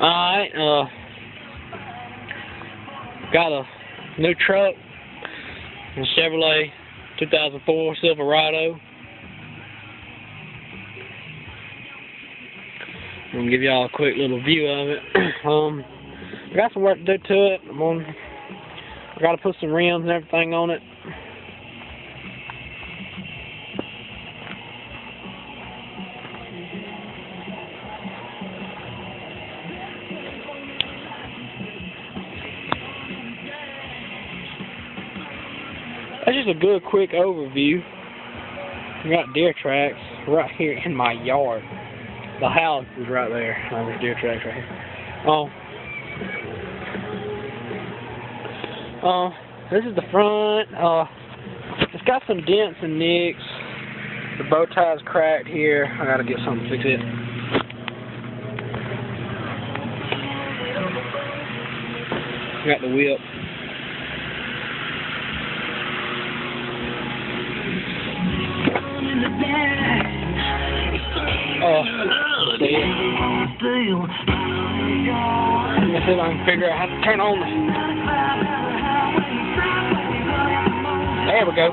Alright, got a new truck, a Chevrolet 2004 Silverado. I'm gonna give y'all a quick little view of it. I got some work to do to it. I gotta put some rims and everything on it. That's just a good quick overview. We got deer tracks right here in my yard. The house is right there. There's deer tracks right here. This is the front. It's got some dents and nicks. The bow tie's cracked here. I gotta get something to fix it. Got the whip. Let's see if I can figure out how to turn on the... There we go.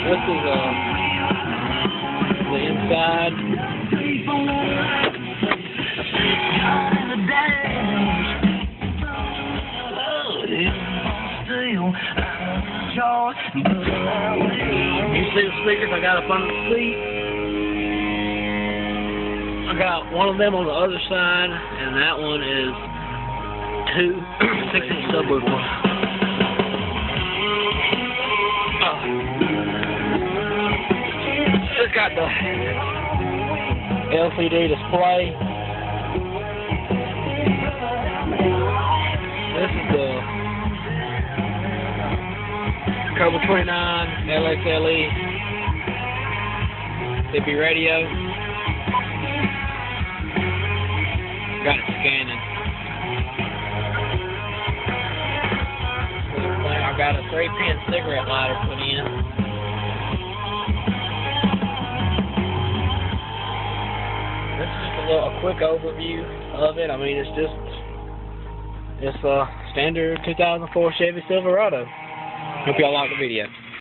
This is the inside. You see the speakers I got up under the seat? I got one of them on the other side, and that one is two 6-inch subwoofers. It's got the LCD display. This is the Cobra 29 LXLE CB radio. Got it scanning. I got a 3-pin cigarette lighter put in. This is just a quick overview of it. I mean, it's a standard 2004 Chevy Silverado. Hope y'all like the video.